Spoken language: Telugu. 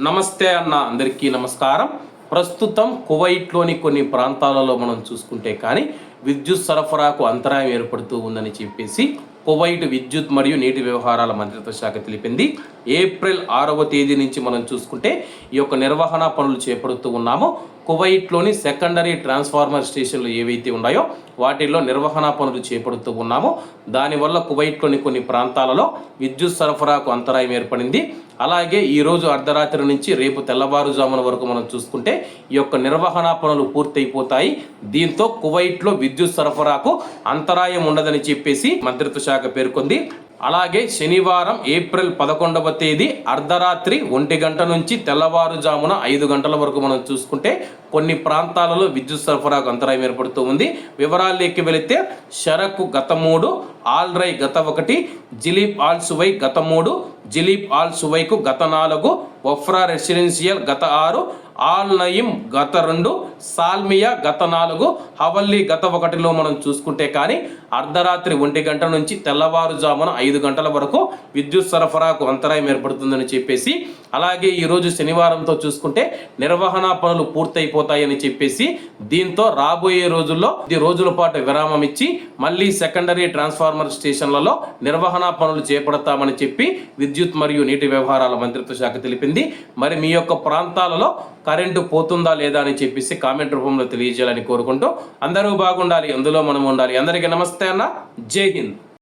నమస్తే అన్న అందరికీ నమస్కారం. ప్రస్తుతం కువైట్లోని కొన్ని ప్రాంతాలలో మనం చూసుకుంటే కానీ విద్యుత్ సరఫరాకు అంతరాయం ఏర్పడుతూ ఉందని చెప్పేసి కువైట్ విద్యుత్ మరియు నీటి వ్యవహారాల మంత్రిత్వ శాఖ తెలిపింది. ఏప్రిల్ 6వ తేదీ నుంచి మనం చూసుకుంటే ఈ యొక్క నిర్వహణ పనులు చేపడుతూ ఉన్నాము. కువైట్లోని సెకండరీ ట్రాన్స్ఫార్మర్ స్టేషన్లు ఏవైతే ఉన్నాయో వాటిల్లో నిర్వహణ పనులు చేపడుతూ ఉన్నాము. దానివల్ల కువైట్లోని కొన్ని ప్రాంతాలలో విద్యుత్ సరఫరాకు అంతరాయం ఏర్పడింది. అలాగే ఈరోజు అర్ధరాత్రి నుంచి రేపు తెల్లవారుజామున వరకు మనం చూసుకుంటే ఈ యొక్క నిర్వహణ పనులు పూర్తయిపోతాయి. దీంతో కువైట్లో విద్యుత్ సరఫరాకు అంతరాయం ఉండదని చెప్పేసి మంత్రిత్వ శాఖ పేర్కొంది. అలాగే శనివారం ఏప్రిల్ 11వ తేదీ అర్ధరాత్రి 1 గంట నుంచి తెల్లవారుజామున 5 గంటల వరకు మనం చూసుకుంటే కొన్ని ప్రాంతాలలో విద్యుత్ సరఫరాకు అంతరాయం ఏర్పడుతూ ఉంది. వివరాల్లోకి వెళితే షరకు గత 3, ఆల్ రై గత 1, జిలీబ్ ఆల్ సువై గత 3, జిలీబ్ ఆల్ సువైకు గత 4, వఫ్రా రెసిడెన్షియల్ గత 6, ఆల్ నయీం గత 2, సాల్మియా గత 4, హవల్లీ గత 1లో మనం చూసుకుంటే కానీ అర్ధరాత్రి 1 గంట నుంచి తెల్లవారుజామున 5 గంటల వరకు విద్యుత్ సరఫరాకు అంతరాయం ఏర్పడుతుందని చెప్పేసి, అలాగే ఈరోజు శనివారంతో చూసుకుంటే నిర్వహణ పనులు పూర్తయిపోతాయని చెప్పేసి, దీంతో రాబోయే రోజుల్లో 10 రోజుల పాటు విరామం ఇచ్చి మళ్ళీ సెకండరీ ట్రాన్స్ఫార్మర్ స్టేషన్లలో నిర్వహణ పనులు చేపడతామని చెప్పి విద్యుత్ మరియు నీటి వ్యవహారాల మంత్రిత్వ శాఖ తెలిపింది. మరి మీ యొక్క ప్రాంతాలలో కరెంటు పోతుందా లేదా అని చెప్పేసి కామెంట్ రూపంలో తెలియజేయాలని కోరుకుంటూ అందరూ బాగుండాలి, అందులో మనం ఉండాలి. అందరికీ నమస్తే అన్న, జై హింద్.